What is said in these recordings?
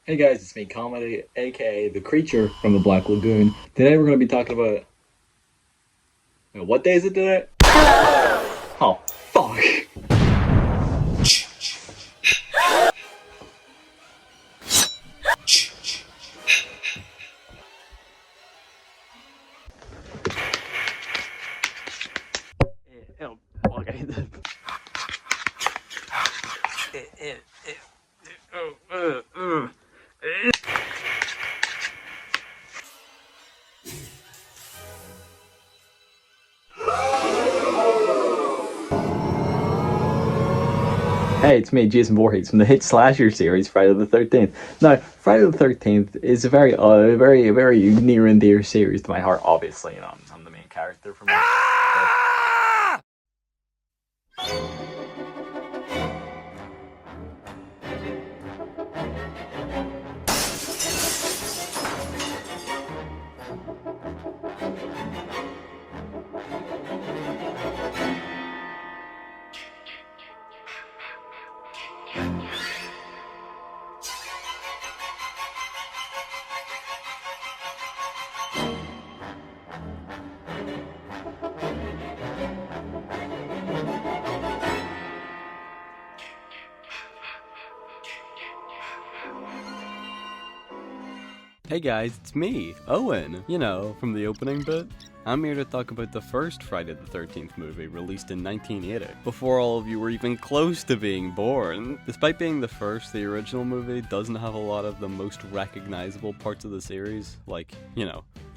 Hey guys, it's me, Comedy, aka the creature from the Black Lagoon. Today we're going to be talking about. What day is it today? Oh, fuck. Okay. Hey, it's me, Jason Voorhees, from the hit slasher series Friday the 13th. Now, Friday the 13th is a very near and dear series to my heart. Obviously, I'm the main character from it. Hey guys, it's me, Owen, from the opening bit. I'm here to talk about the first Friday the 13th movie, released in 1980, before all of you were even close to being born. Despite being the first, the original movie doesn't have a lot of the most recognizable parts of the series, like,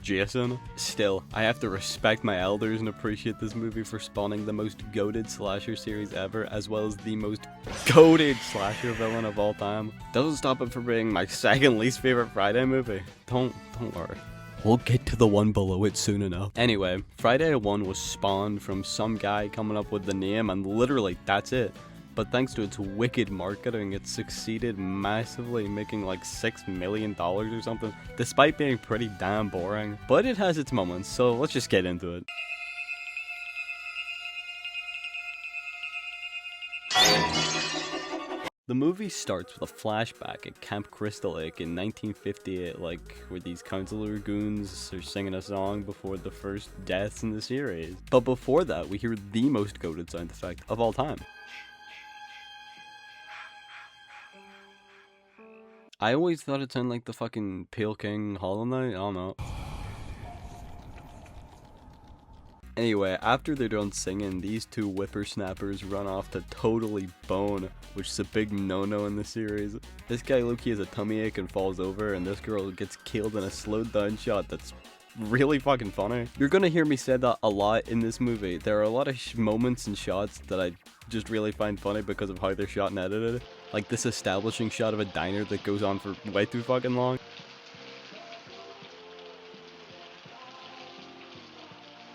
Jason. Still, I have to respect my elders and appreciate this movie for spawning the most goated slasher series ever, as well as the most goated slasher villain of all time. Doesn't stop it from being my second least favorite Friday movie. Don't worry. We'll get to the one below it soon enough. Anyway, Friday 1 was spawned from some guy coming up with the name, and literally that's it. But thanks to its wicked marketing, it succeeded massively, making like $6 million or something, despite being pretty damn boring. But it has its moments, so let's just get into it. The movie starts with a flashback at Camp Crystal Lake in 1958, where these counselor goons are singing a song before the first deaths in the series. But before that, we hear the most goated sound effect of all time. I always thought it sounded like the fucking Pale King Hollow Knight, I don't know. Anyway, after they're done singing, these two whippersnappers run off to totally bone, which is a big no-no in the series. This guy Loki has a tummy ache and falls over, and this girl gets killed in a slowed down shot that's really fucking funny. You're gonna hear me say that a lot in this movie. There are a lot of moments and shots that I just really find funny because of how they're shot and edited. Like this establishing shot of a diner that goes on for way too fucking long.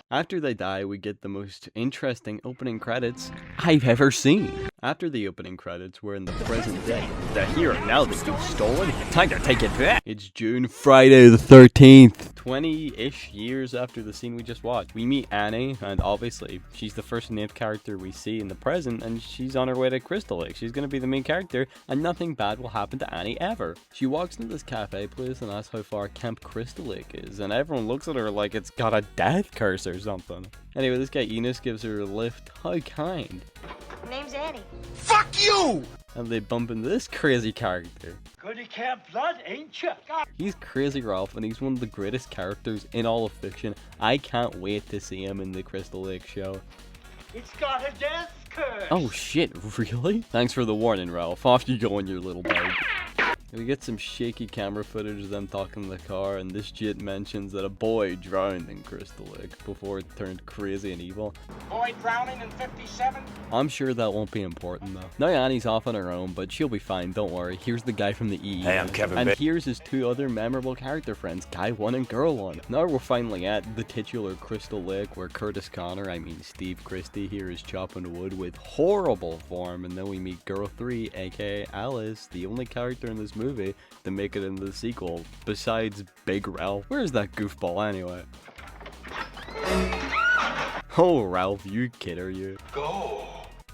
After they die, we get the most interesting opening credits I've ever seen. After the opening credits, we're in the present day. The here and now that you've stolen, time to take it back. It's June Friday the 13th. 20-ish years after the scene we just watched. We meet Annie, and obviously, she's the first named character we see in the present, and she's on her way to Crystal Lake. She's gonna be the main character, and nothing bad will happen to Annie ever. She walks into this cafe place and asks how far Camp Crystal Lake is, and everyone looks at her like it's got a death curse or something. Anyway, this guy Enos gives her a lift. How kind. Name's Annie. Fuck you! And they bump into this crazy character. Good at Camp Blood, ain't ya? He's Crazy Ralph, and he's one of the greatest characters in all of fiction. I can't wait to see him in the Crystal Lake show. It's got a death curse! Oh shit, really? Thanks for the warning, Ralph. Off you go on your little bike. We get some shaky camera footage of them talking in the car, and this jit mentions that a boy drowned in Crystal Lake before it turned crazy and evil. Boy drowning in 57? I'm sure that won't be important though. Now Annie's off on her own, but she'll be fine, don't worry. Here's the guy from the E. Hey, I'm Kevin And Ba- here's his two other memorable character friends, Guy 1 and Girl 1. Now we're finally at the titular Crystal Lake, where Steve Christie here is chopping wood with horrible form, and then we meet Girl 3, aka Alice, the only character in this movie to make it into the sequel, besides Big Ralph. Where's that goofball anyway? Oh, Ralph, you kid, are you? Go!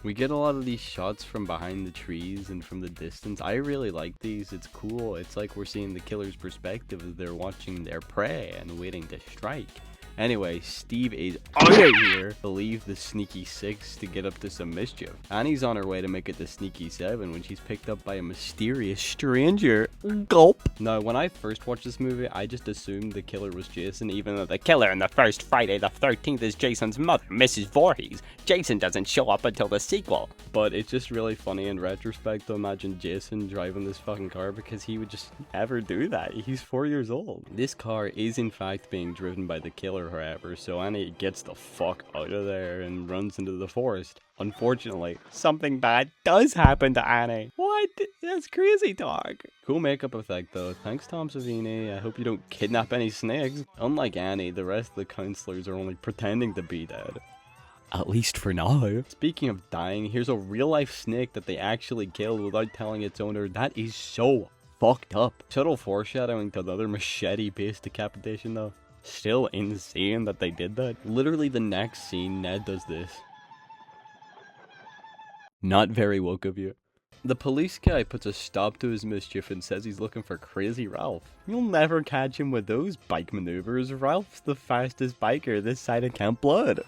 We get a lot of these shots from behind the trees and from the distance. I really like these. It's cool. It's like we're seeing the killer's perspective as they're watching their prey and waiting to strike. Anyway, Steve is out of here to leave the Sneaky 6 to get up to some mischief. Annie's on her way to make it to Sneaky 7 when she's picked up by a mysterious stranger. Gulp. Now, when I first watched this movie, I just assumed the killer was Jason, even though the killer in the first Friday the 13th is Jason's mother, Mrs. Voorhees. Jason doesn't show up until the sequel. But it's just really funny in retrospect to imagine Jason driving this fucking car because he would just never do that. He's 4 years old. This car is in fact being driven by the killer, however, so Annie gets the fuck out of there and runs into the forest. Unfortunately, something bad does happen to Annie. What? That's crazy talk. Cool makeup effect though. Thanks, Tom Savini. I hope you don't kidnap any snakes. Unlike Annie, the rest of the counselors are only pretending to be dead. At least for now. Speaking of dying, here's a real-life snake that they actually killed without telling its owner. That is so fucked up. Subtle foreshadowing to the other machete-based decapitation though. Still insane that they did that. Literally the next scene, Ned does this. Not very woke of you. The police guy puts a stop to his mischief and says he's looking for Crazy Ralph. You'll never catch him with those bike maneuvers. Ralph's the fastest biker this side of Camp Blood.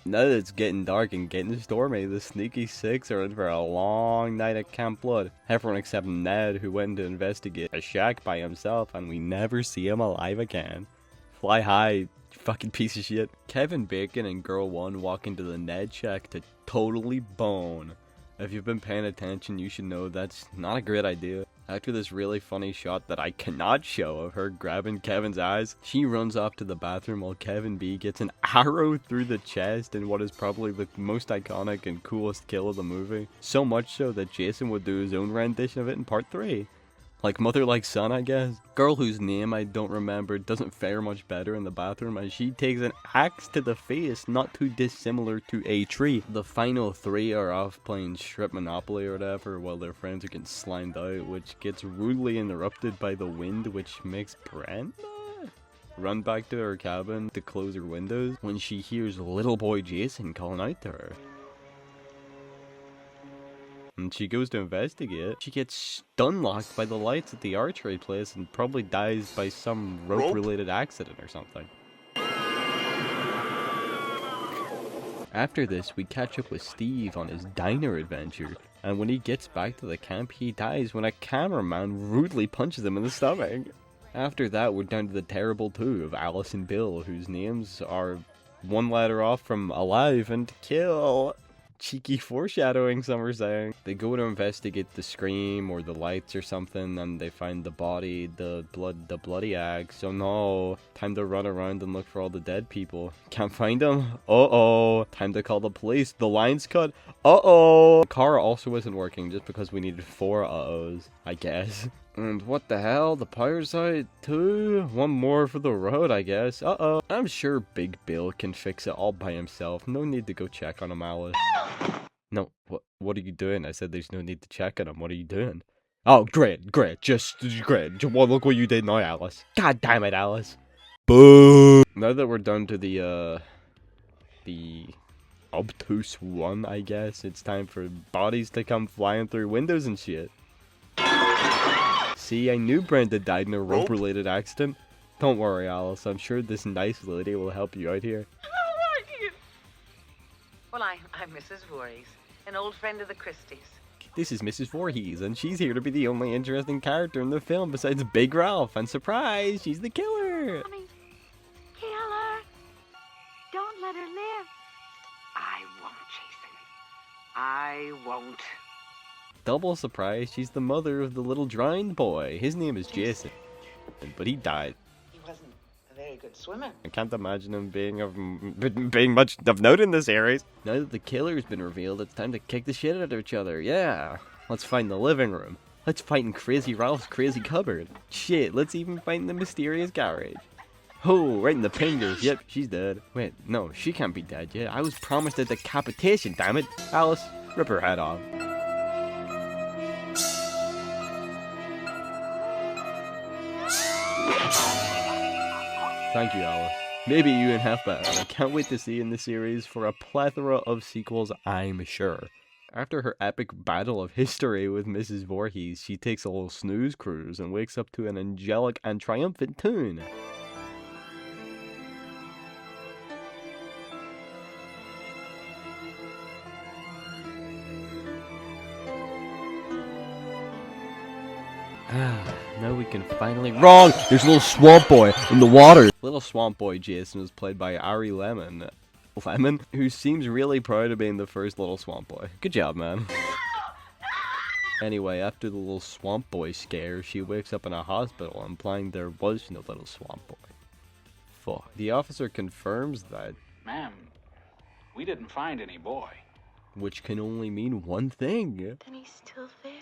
Now that it's getting dark and getting stormy, the Sneaky 6 are in for a long night at Camp Blood. Everyone except Ned, who went to investigate a shack by himself, and we never see him alive again. Fly high, you fucking piece of shit. Kevin Bacon and Girl 1 walk into the Ned shack to totally bone. If you've been paying attention, you should know that's not a great idea. After this really funny shot that I cannot show of her grabbing Kevin's eyes, she runs off to the bathroom while Kevin B gets an arrow through the chest in what is probably the most iconic and coolest kill of the movie. So much so that Jason would do his own rendition of it in part 3. Like mother like son, I guess. Girl whose name I don't remember doesn't fare much better in the bathroom as she takes an axe to the face, not too dissimilar to a tree. The final 3 are off playing strip Monopoly or whatever while their friends are getting slimed out, which gets rudely interrupted by the wind, which makes Brenda run back to her cabin to close her windows when she hears little boy Jason calling out to her. And she goes to investigate. She gets stun-locked by the lights at the archery place and probably dies by some rope-related accident or something. After this, we catch up with Steve on his diner adventure, and when he gets back to the camp, he dies when a cameraman rudely punches him in the stomach. After that, we're down to the terrible 2 of Alice and Bill, whose names are one letter off from alive and kill. Cheeky foreshadowing, some are saying. They go to investigate the scream or the lights or something, and they find the body, the bloody axe. So no, time to run around and look for all the dead people. Can't find them? Uh-oh. Time to call the police. The line's cut. Uh-oh. The car also isn't working just because we needed 4 uh-ohs, I guess. And what the hell? The power's out too? One more for the road, I guess. Uh-oh. I'm sure Big Bill can fix it all by himself. No need to go check on him, Alice. No, what are you doing? I said there's no need to check on him. What are you doing? Oh, great. Just great. Well, look what you did now, Alice. God damn it, Alice. Boo! Now that we're done to the obtuse one, I guess, it's time for bodies to come flying through windows and shit. See, I knew Brenda died in a rope-related accident. Don't worry, Alice. I'm sure this nice lady will help you out here. Well, I'm Mrs. Voorhees, an old friend of the Christies. This is Mrs. Voorhees, and she's here to be the only interesting character in the film besides Big Ralph. And surprise, she's the killer. Mommy, kill her. Don't let her live. I won't, Jason. I won't. Double surprise, she's the mother of the little drowned boy. His name is Jason, but he died. He wasn't a very good swimmer. I can't imagine him being much of note in this series. Now that the killer's been revealed, it's time to kick the shit out of each other. Yeah, let's fight in the living room. Let's fight in Crazy Ralph's crazy cupboard. Shit, let's even fight in the mysterious garage. Oh, right in the fingers. Yep, she's dead. Wait, no, she can't be dead yet. I was promised a decapitation, damn it. Alice, rip her head off. Thank you, Alice. maybe even half bad. I can't wait to see in the series for a plethora of sequels, I'm sure. After her epic battle of history with Mrs. Voorhees, she takes a little snooze cruise and wakes up to an angelic and triumphant tune. Now we can finally— Wrong! There's a little swamp boy in the water! Little swamp boy Jason was played by Ari Lemon, who seems really proud of being the first little swamp boy. Good job, man. Anyway, after the little swamp boy scare, she wakes up in a hospital implying there was no little swamp boy. Fuck. The officer confirms that— Ma'am, we didn't find any boy. which can only mean one thing. Then he's still there.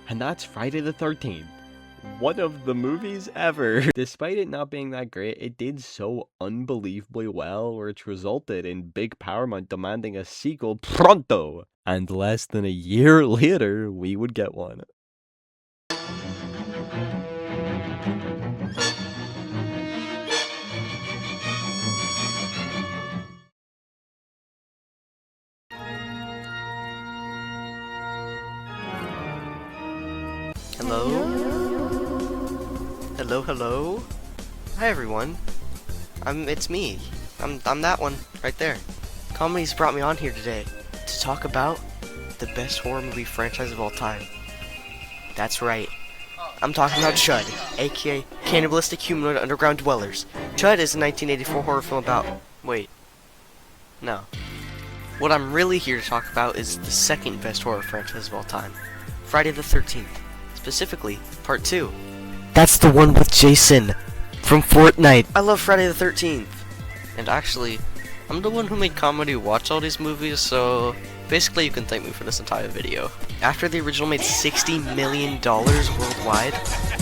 And that's Friday the 13th. One of the movies ever. Despite it not being that great, it did so unbelievably well, which resulted in Big Paramount demanding a sequel pronto. And less than a year later, we would get one. Hello? Hello, hello? Hi everyone. It's me. I'm that one, right there. Comedy's brought me on here today to talk about the best horror movie franchise of all time. That's right. I'm talking about Chud, aka Cannibalistic Humanoid Underground Dwellers. Chud is a 1984 horror film about— wait. No. What I'm really here to talk about is the second best horror franchise of all time. Friday the 13th. Specifically, Part 2. That's the one with Jason from Fortnite. I love Friday the 13th. And actually, I'm the one who made Comedy watch all these movies, so basically you can thank me for this entire video. After the original made $60 million worldwide,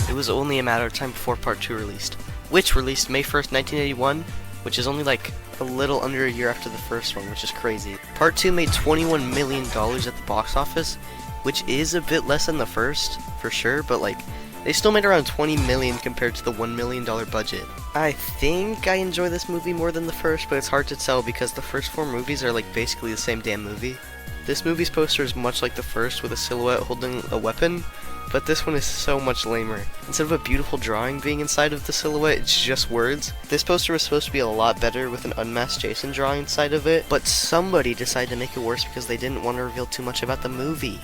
it was only a matter of time before Part 2 released, which released May 1st, 1981, which is only like a little under a year after the first one, which is crazy. Part 2 made $21 million at the box office, which is a bit less than the first, for sure, but like, they still made around $20 million compared to the $1 million budget. I think I enjoy this movie more than the first, but it's hard to tell because the first 4 movies are like basically the same damn movie. This movie's poster is much like the first, with a silhouette holding a weapon, but this one is so much lamer. Instead of a beautiful drawing being inside of the silhouette, it's just words. This poster was supposed to be a lot better with an unmasked Jason drawing inside of it, but somebody decided to make it worse because they didn't want to reveal too much about the movie.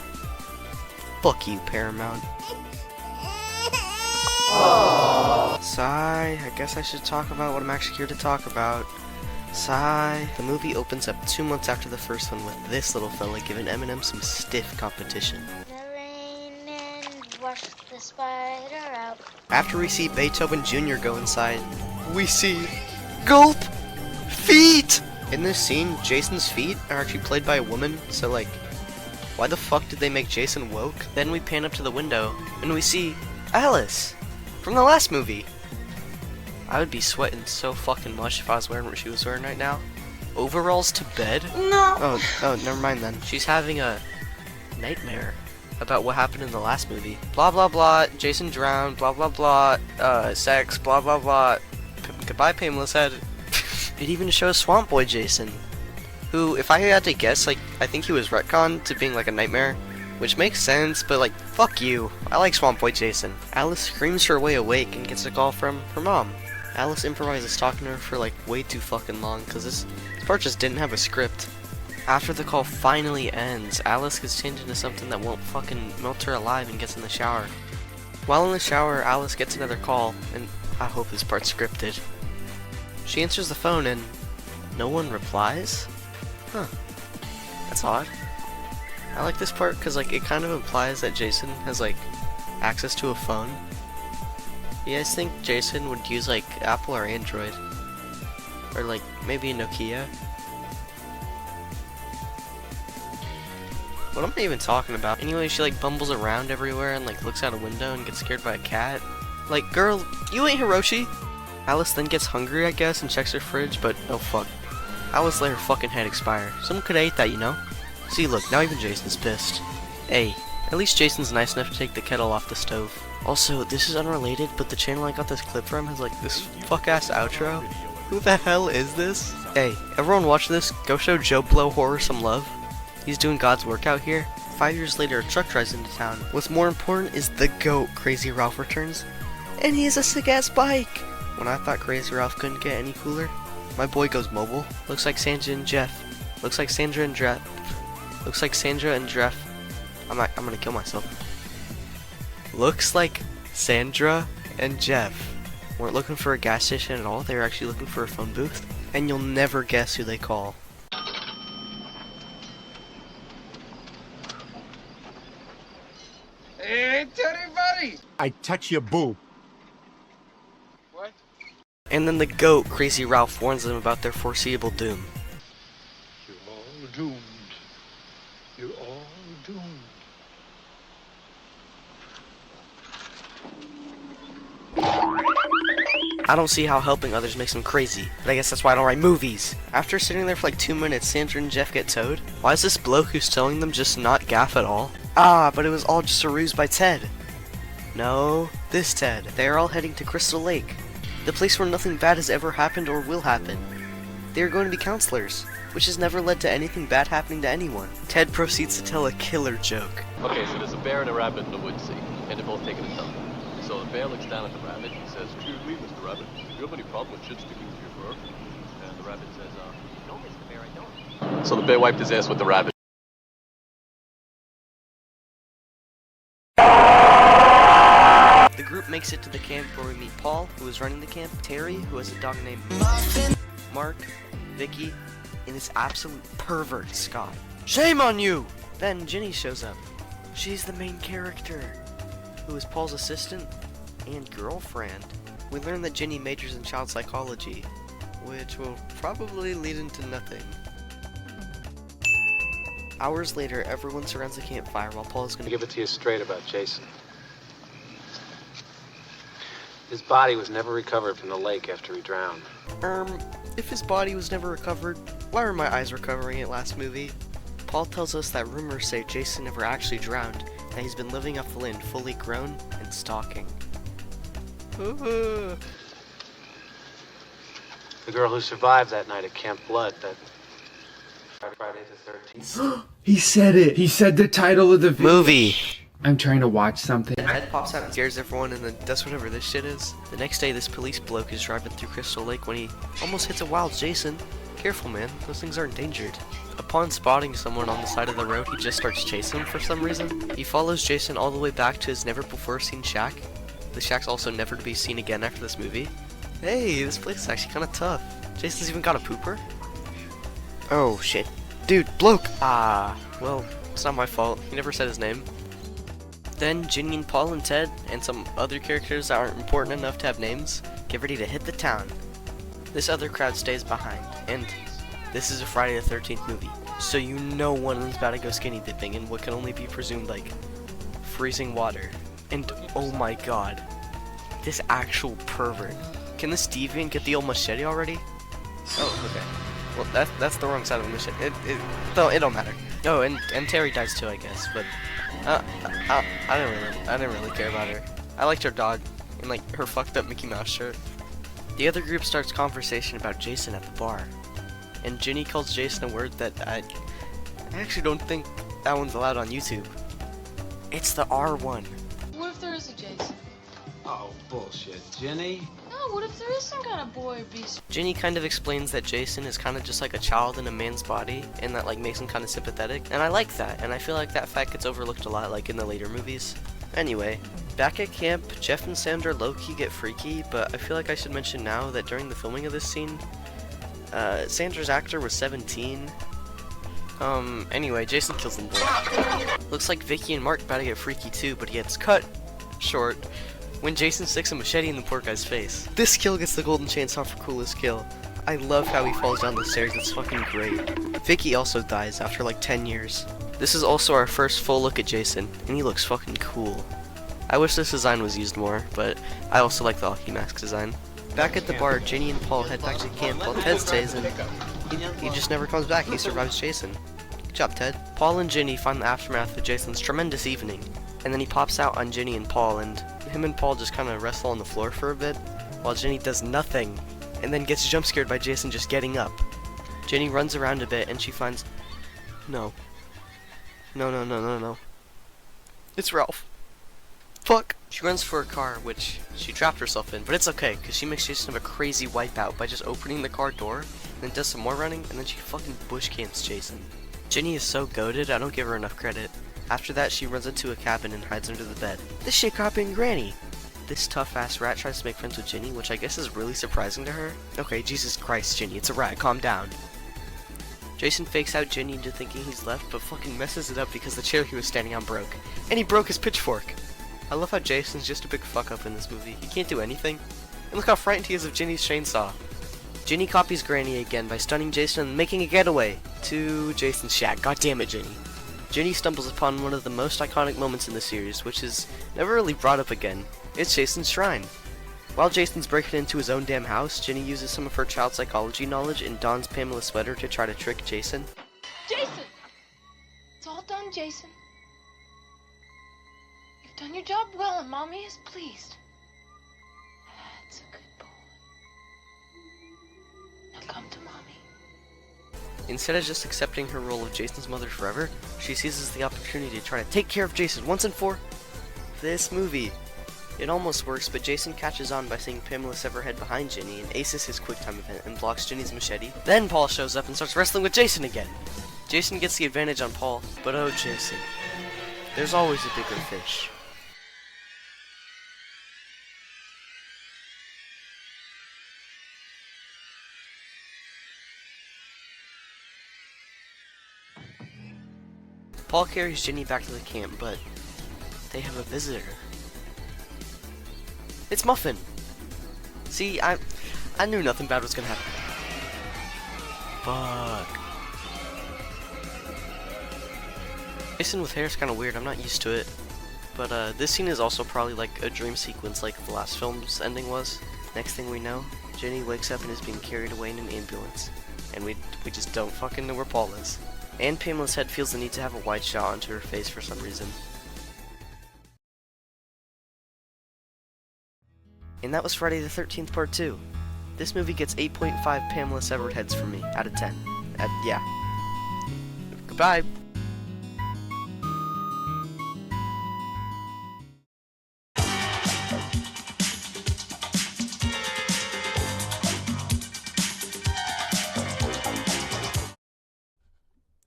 Fuck you, Paramount. Sigh, I guess I should talk about what I'm actually here to talk about. Sigh. The movie opens up 2 months after the first one with this little fella giving Eminem some stiff competition. The rain and wash the spider out. After we see Beethoven Jr. go inside, we see gulp feet! In this scene, Jason's feet are actually played by a woman, so like, why the fuck did they make Jason woke? Then we pan up to the window, and we see Alice from the last movie. I would be sweating so fucking much if I was wearing what she was wearing right now. Overalls to bed? No. Oh, never mind then. She's having a nightmare about what happened in the last movie. Blah blah blah, Jason drowned, blah blah blah, sex, blah blah blah. Goodbye, Painless Head. It even shows Swamp Boy Jason, who, if I had to guess, like, I think he was retconned to being like a nightmare, which makes sense, but like, fuck you. I like Swamp Boy Jason. Alice screams her way awake and gets a call from her mom. Alice improvises talking to her for like way too fucking long, cause this part just didn't have a script. After the call finally ends, Alice gets changed into something that won't fucking melt her alive and gets in the shower. While in the shower, Alice gets another call, and I hope this part's scripted. She answers the phone and no one replies? Huh. That's odd. I like this part because like it kind of implies that Jason has like access to a phone. You guys think Jason would use like Apple or Android? Or like maybe a Nokia? What am I even talking about? Anyway, she like bumbles around everywhere and like looks out a window and gets scared by a cat. Like, girl, you ain't Hiroshi. Alice then gets hungry, I guess, and checks her fridge, but oh fuck. Alice let her fucking head expire. Someone could've ate that, you know? See, look, now even Jason's pissed. Hey, at least Jason's nice enough to take the kettle off the stove. Also, this is unrelated, but the channel I got this clip from has like this fuck-ass outro. Who the hell is this? Hey, everyone watch this. Go show Joe Blow Horror some love. He's doing God's work out here. 5 years later, a truck drives into town. What's more important is the GOAT, Crazy Ralph, returns. And he has a sick-ass bike! When I thought Crazy Ralph couldn't get any cooler, my boy goes mobile. Looks like Sandra and Jeff. Looks like Sandra and Jeff. Looks like Sandra and Jeff. I'm gonna kill myself. Looks like Sandra and Jeff weren't looking for a gas station at all. They were actually looking for a phone booth. And you'll never guess who they call. Hey, Teddy Buddy! I touch your boob. What? And then the GOAT, Crazy Ralph, warns them about their foreseeable doom. You're all doomed. You're all doomed. I don't see how helping others makes them crazy, but I guess that's why I don't write movies. After sitting there for like 2 minutes, Sandra and Jeff get towed. Why is this bloke who's towing them just not gaff at all? Ah, but it was all just a ruse by Ted. No, this Ted. They are all heading to Crystal Lake, the place where nothing bad has ever happened or will happen. They are going to be counselors, which has never led to anything bad happening to anyone. Ted proceeds to tell a killer joke. Okay, so there's a bear and a rabbit in the woods, see, and they're both taking a dump. So the bear looks down at the rabbit and says, "Excuse me, Mr. Rabbit, do you have any problem with shit sticking to your fur?" And the rabbit says, "No, Mr. Bear, I don't." So the bear wiped his ass with the rabbit. The group makes it to the camp where we meet Paul, who is running the camp, Terry, who has a dog named Mark, Vicky, and this absolute pervert, Scott. Shame on you! Then Ginny shows up. She's the main character, who is Paul's assistant and girlfriend. We learn that Ginny majors in child psychology, which will probably lead into nothing. Hours later, everyone surrounds the campfire while Paul is going to give it to you straight about Jason. His body was never recovered from the lake after he drowned. If his body was never recovered, why were my eyes recovering it last movie? Paul tells us that rumors say Jason never actually drowned, that he's been living off the land fully grown and stalking. The girl who survived that night at Camp Blood, that Friday the 13th. He said it! He said the title of the movie! I'm trying to watch something. Ted pops out and scares everyone and then does whatever this shit is. The next day, this police bloke is driving through Crystal Lake when he almost hits a wild Jason. Careful, man. Those things are endangered. Upon spotting someone on the side of the road, he just starts chasing them for some reason. He follows Jason all the way back to his never-before-seen shack. The shack's also never to be seen again after this movie. Hey, this place is actually kind of tough. Jason's even got a pooper. Oh, shit. Dude, bloke! Ah, well, it's not my fault. He never said his name. Then, Ginny and Paul and Ted, and some other characters that aren't important enough to have names, get ready to hit the town. This other crowd stays behind, and this is a Friday the 13th movie, so you know one of them's about to go skinny dipping in what can only be presumed like freezing water. And oh my god, this actual pervert. Can this deviant get the old machete already? Oh, okay. Well, that's the wrong side of the machete. It don't matter. Oh, and Terry dies too, I guess, but I didn't really care about her. I liked her dog and like her fucked up Mickey Mouse shirt. The other group starts conversation about Jason at the bar, and Ginny calls Jason a word that I actually don't think that one's allowed on YouTube. It's the R one. What if there is a Jason? Oh, bullshit. Jenny? No, what if there is some kind of boy or beast? Ginny kind of explains that Jason is kind of just like a child in a man's body, and that like makes him kind of sympathetic, and I like that, and I feel like that fact gets overlooked a lot like in the later movies. Anyway, back at camp, Jeff and Sandra low-key get freaky, but I feel like I should mention now that during the filming of this scene, Sandra's actor was 17. Anyway, Jason kills them both. Looks like Vicky and Mark about to get freaky too, but he gets cut short when Jason sticks a machete in the poor guy's face. This kill gets the golden chainsaw for coolest kill. I love how he falls down the stairs, it's fucking great. Vicky also dies after like 10 years. This is also our first full look at Jason, and he looks fucking cool. I wish this design was used more, but I also like the hockey mask design. Back at the bar, Ginny and Paul head back to camp while Ted stays and he just never comes back. He survives Jason. Good job, Ted. Paul and Ginny find the aftermath of Jason's tremendous evening, and then he pops out on Ginny and Paul, and him and Paul just kind of wrestle on the floor for a bit, while Ginny does nothing, and then gets jump scared by Jason just getting up. Ginny runs around a bit, and she finds... No. No. It's Ralph. Fuck. She runs for a car, which she trapped herself in, but it's okay, because she makes Jason have a crazy wipeout by just opening the car door, and then does some more running, and then she fucking bush camps Jason. Ginny is so goated, I don't give her enough credit. After that, she runs into a cabin and hides under the bed. This shit copying Granny! This tough-ass rat tries to make friends with Ginny, which I guess is really surprising to her. Okay, Jesus Christ, Ginny, it's a rat, calm down. Jason fakes out Ginny into thinking he's left, but fucking messes it up because the chair he was standing on broke. And he broke his pitchfork! I love how Jason's just a big fuck-up in this movie. He can't do anything. And look how frightened he is of Ginny's chainsaw. Ginny copies Granny again by stunning Jason and making a getaway to Jason's shack. God damn it, Ginny. Ginny stumbles upon one of the most iconic moments in the series, which is never really brought up again. It's Jason's shrine. While Jason's breaking into his own damn house, Ginny uses some of her child psychology knowledge and dons Pamela's sweater to try to trick Jason. Jason! It's all done, Jason. You've done your job well, and Mommy is pleased. That's a good boy. Now come to Mommy. Instead of just accepting her role of Jason's mother forever, she seizes the opportunity to try to take care of Jason once and for this movie. It almost works, but Jason catches on by seeing Pamela sever her head behind Ginny and aces his quick time event and blocks Ginny's machete. Then Paul shows up and starts wrestling with Jason again. Jason gets the advantage on Paul, but oh Jason, there's always a bigger fish. Paul carries Ginny back to the camp, but they have a visitor. It's Muffin! See, I knew nothing bad was gonna happen. Fuck. Jason with hair is kinda weird, I'm not used to it. But this scene is also probably like a dream sequence like the last film's ending was. Next thing we know, Ginny wakes up and is being carried away in an ambulance. And we just don't fucking know where Paul is. And Pamela's head feels the need to have a wide shot onto her face for some reason. And that was Friday the 13th Part 2. This movie gets 8.5 Pamela severed heads from me, out of 10. Yeah. Goodbye!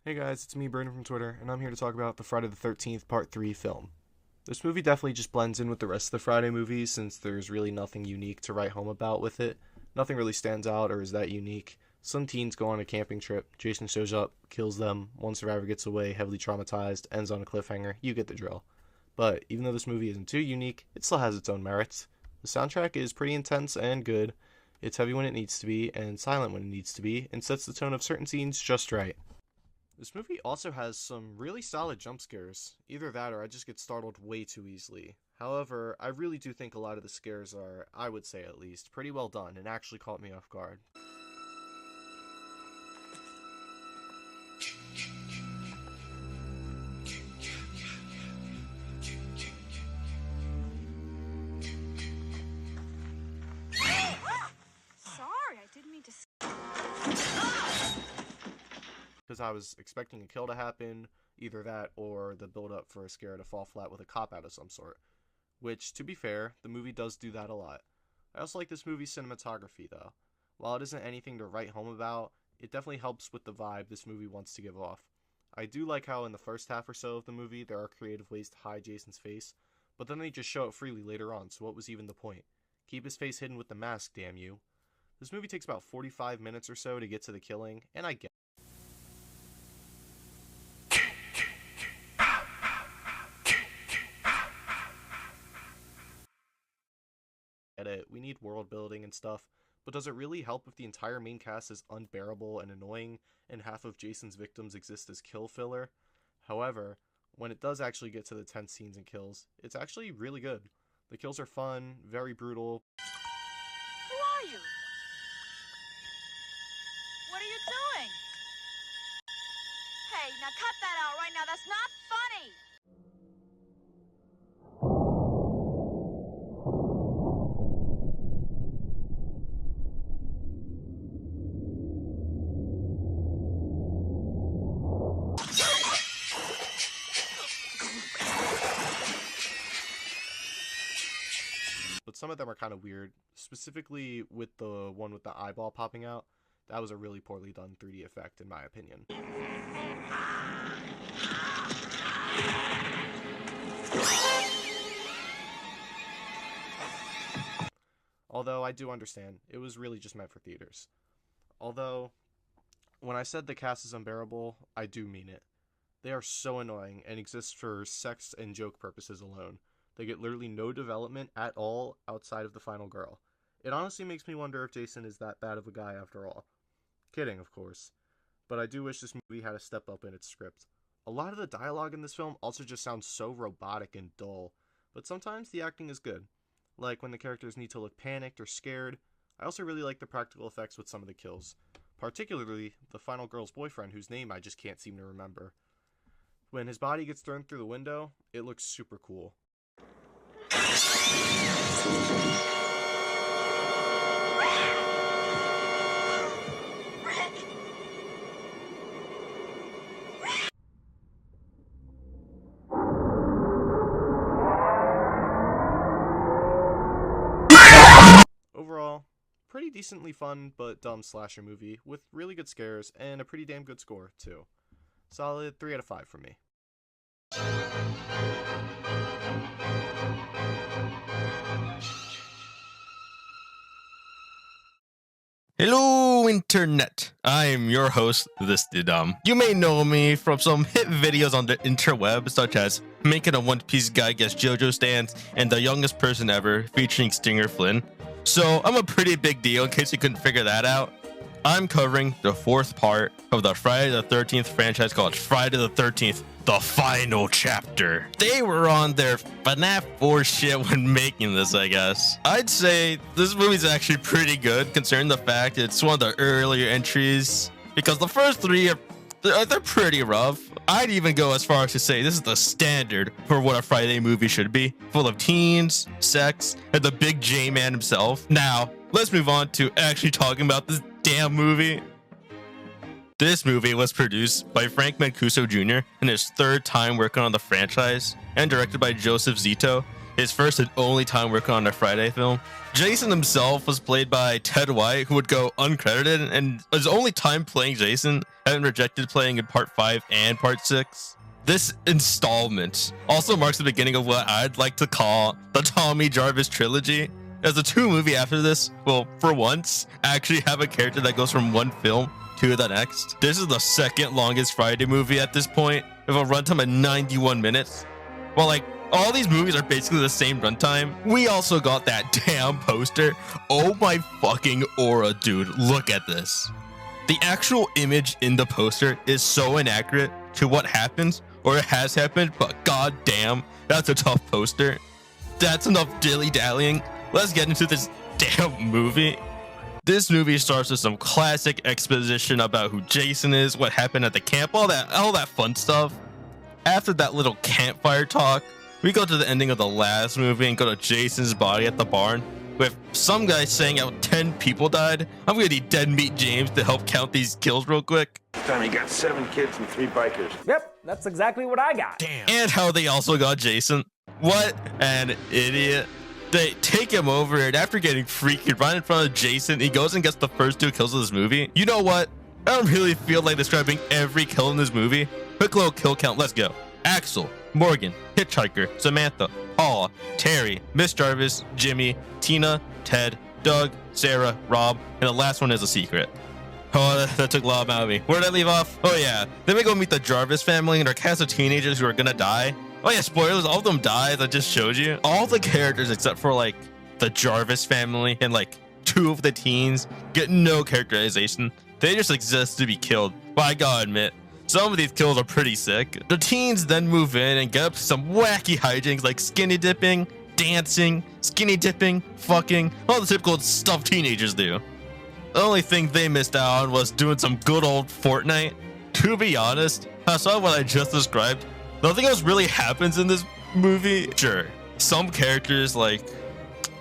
Hey guys, it's me, Brandon from Twitter, and I'm here to talk about the Friday the 13th Part 3 film. This movie definitely just blends in with the rest of the Friday movies since there's really nothing unique to write home about with it. Nothing really stands out or is that unique. Some teens go on a camping trip, Jason shows up, kills them, one survivor gets away, heavily traumatized, ends on a cliffhanger, you get the drill. But even though this movie isn't too unique, it still has its own merits. The soundtrack is pretty intense and good. It's heavy when it needs to be, and silent when it needs to be, and sets the tone of certain scenes just right. This movie also has some really solid jump scares. Either that or I just get startled way too easily. However, I really do think a lot of the scares are, I would say at least, pretty well done and actually caught me off guard. Sorry, I didn't mean to. Because I was expecting a kill to happen, either that or the build-up for a scare to fall flat with a cop out of some sort. Which, to be fair, the movie does do that a lot. I also like this movie's cinematography, though. While it isn't anything to write home about, it definitely helps with the vibe this movie wants to give off. I do like how in the first half or so of the movie there are creative ways to hide Jason's face, but then they just show it freely later on, so what was even the point? Keep his face hidden with the mask, damn you. This movie takes about 45 minutes or so to get to the killing, and I get it. We need world building and stuff, but does it really help if the entire main cast is unbearable and annoying and half of Jason's victims exist as kill filler? However, when it does actually get to the tense scenes and kills, it's actually really good. The kills are fun, very brutal. Who are you? What are you doing? Hey, now cut that out right now. That's not funny. But some of them are kind of weird, specifically with the one with the eyeball popping out. That was a really poorly done 3D effect, in my opinion. Although I do understand, it was really just meant for theaters. Although, when I said the cast is unbearable, I do mean it. They are so annoying and exist for sex and joke purposes alone. They get literally no development at all outside of the final girl. It honestly makes me wonder if Jason is that bad of a guy after all. Kidding, of course. But I do wish this movie had a step up in its script. A lot of the dialogue in this film also just sounds so robotic and dull, but sometimes the acting is good. Like when the characters need to look panicked or scared. I also really like the practical effects with some of the kills. Particularly the final girl's boyfriend, whose name I just can't seem to remember. When his body gets thrown through the window, it looks super cool. Overall, pretty decently fun but dumb slasher movie with really good scares and a pretty damn good score too. Solid 3 out of 5 for me. Hello, Internet. I'm your host, This Didum. You may know me from some hit videos on the interweb, such as Making a One Piece Guy Gets JoJo Stands and The Youngest Person Ever, featuring Stinger Flynn. So I'm a pretty big deal in case you couldn't figure that out. I'm covering the 4th part of the Friday the 13th franchise called Friday the 13th, the final chapter. They were on their FNAF 4 shit when making this, I guess. I'd say this movie's actually pretty good, considering the fact it's one of the earlier entries, because the first 3 they're pretty rough. I'd even go as far as to say this is the standard for what a Friday movie should be, full of teens, sex, and the big J-Man himself. Now, let's move on to actually talking about this damn movie. This movie was produced by Frank Mancuso Jr. in his 3rd time working on the franchise, and directed by Joseph Zito, his first and only time working on a Friday film. Jason himself was played by Ted White, who would go uncredited, and his only time playing Jason, having rejected playing in Part 5 and Part 6. This installment also marks the beginning of what I'd like to call the Tommy Jarvis trilogy, as the 2 movies after this will, for once, actually have a character that goes from one film to the next. This is the 2nd longest Friday movie at this point, with a runtime of 91 minutes. While like all these movies are basically the same runtime, we also got that damn poster. Oh my fucking aura, dude. Look at this. The actual image in the poster is so inaccurate to what happens or has happened, but goddamn, that's a tough poster. That's enough dilly-dallying. Let's get into this damn movie. This movie starts with some classic exposition about who Jason is, what happened at the camp, all that fun stuff. After that little campfire talk, we go to the ending of the last movie and go to Jason's body at the barn, with some guy saying how 10 people died. I'm gonna need Dead Meat James to help count these kills real quick. Time he got 7 kids and 3 bikers. Yep, that's exactly what I got. Damn. And how they also got Jason. What an idiot. They take him over, and after getting freaky right in front of Jason, he goes and gets the first 2 kills of this movie. You know what? I don't really feel like describing every kill in this movie. Quick little kill count, let's go. Axel, Morgan, Hitchhiker, Samantha, Paula, Terry, Miss Jarvis, Jimmy, Tina, Ted, Doug, Sarah, Rob, and the last one is a secret. Oh, that took a lot out of me. Where did I leave off? Oh yeah, then we go meet the Jarvis family and our cast of teenagers who are gonna die. Oh yeah, spoilers, all of them die, as I just showed you. All the characters except for like the Jarvis family and like 2 of the teens get no characterization. They just exist to be killed. But I gotta admit, Some of these kills are pretty sick. The teens then move in and get up to some wacky hijinks like skinny dipping, dancing, skinny dipping, fucking, all the typical stuff teenagers do. The only thing they missed out on was doing some good old Fortnite. To be honest, outside of what I just described, nothing else really happens in this movie. Sure, some characters like,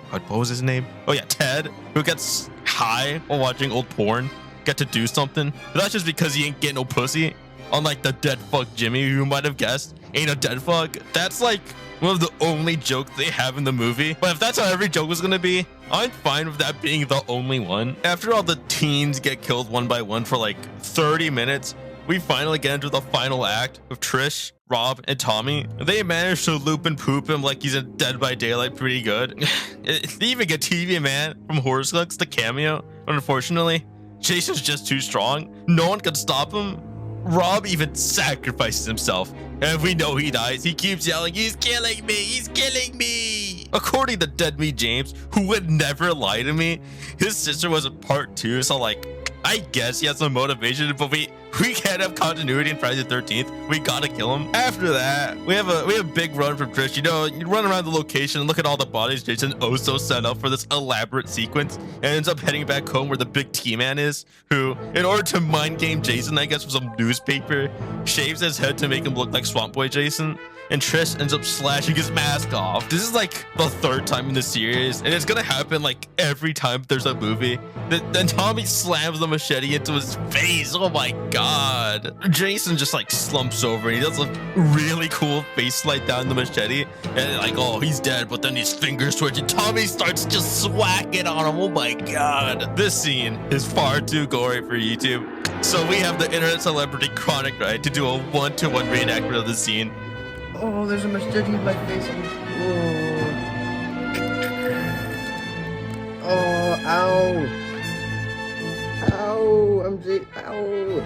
what was his name? Oh yeah, Ted, who gets high while watching old porn, get to do something. But that's just because he ain't getting no pussy. Unlike the dead fuck Jimmy, who you might have guessed ain't a dead fuck. That's like one of the only jokes they have in the movie. But if that's how every joke was gonna be, I'm fine with that being the only one. After all the teens get killed one by one for like 30 minutes, we finally get into the final act with Trish, Rob, and Tommy. They manage to loop and poop him like he's in Dead by Daylight pretty good. They even get TV Man from Horror Skunks to cameo, but unfortunately, Jason's just too strong. No one can stop him. Rob even sacrifices himself, and if we know he dies, he keeps yelling, "He's killing me! He's killing me!" According to Dead Meat James, who would never lie to me, his sister was in part 2, so like, I guess he has some motivation, but we can't have continuity in Friday the 13th. We gotta kill him. After that, we have a big run from Trish. You know, you run around the location and look at all the bodies Jason also set up for this elaborate sequence, and ends up heading back home where the big T-Man is, who, in order to mind game Jason, I guess, with some newspaper, shaves his head to make him look like Swamp Boy Jason. And Trish ends up slashing his mask off. This is like the 3rd time in the series, and it's gonna happen like every time there's a movie. Then Tommy slams the machete into his face. Oh my god. Jason just like slumps over and he does a really cool face slide down the machete. And like, oh, he's dead, but then his fingers twitch and Tommy starts just swacking on him. Oh my god. This scene is far too gory for YouTube. So we have the internet celebrity Cronicry to do a 1-to-1 reenactment of the scene. Oh, there's a machete in my face. Oh, ow. Ow, ow.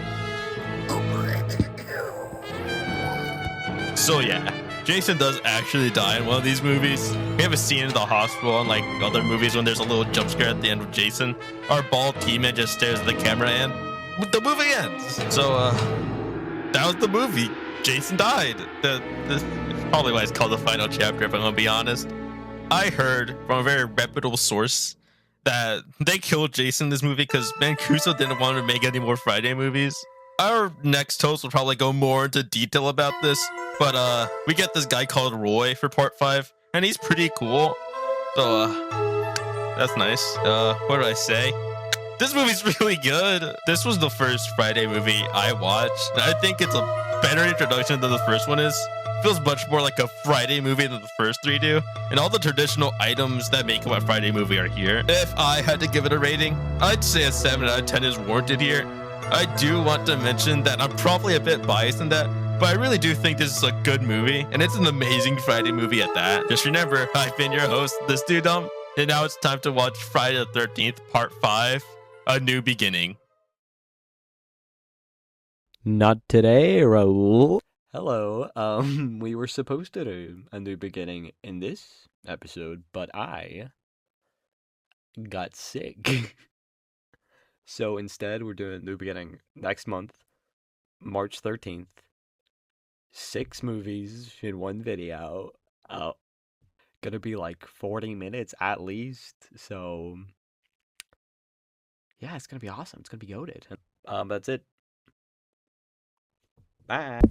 So yeah, Jason does actually die in one of these movies. We have a scene in the hospital, unlike other movies when there's a little jump scare at the end of Jason. Our bald T-Man just stares at the camera and the movie ends. So that was the movie. Jason died. This is probably why it's called the final chapter, if I'm gonna be honest. I heard from a very reputable source that they killed Jason in this movie because Mancuso didn't want to make any more Friday movies. Our next host will probably go more into detail about this, but we get this guy called Roy for part 5, and he's pretty cool. So that's nice. What did I say? This movie's really good. This was the first Friday movie I watched. I think it's a better introduction than the first one is. Feels much more like a Friday movie than the first 3 do, and all the traditional items that make up a Friday movie are here. If I had to give it a rating, I'd say a 7 out of 10 is warranted here. I do want to mention that I'm probably a bit biased in that, but I really do think this is a good movie, and it's an amazing Friday movie at that. Just remember, I've been your host, this dude dumb, and now it's time to watch Friday the 13th, part 5, A New Beginning. Not today, Raul. Hello. We were supposed to do a new beginning in this episode, but I got sick. So instead, we're doing a new beginning next month, March 13th. 6 movies in 1 video. Gonna be like 40 minutes at least. So yeah, it's gonna be awesome. It's gonna be goated. That's it. Bye.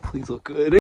Please look good.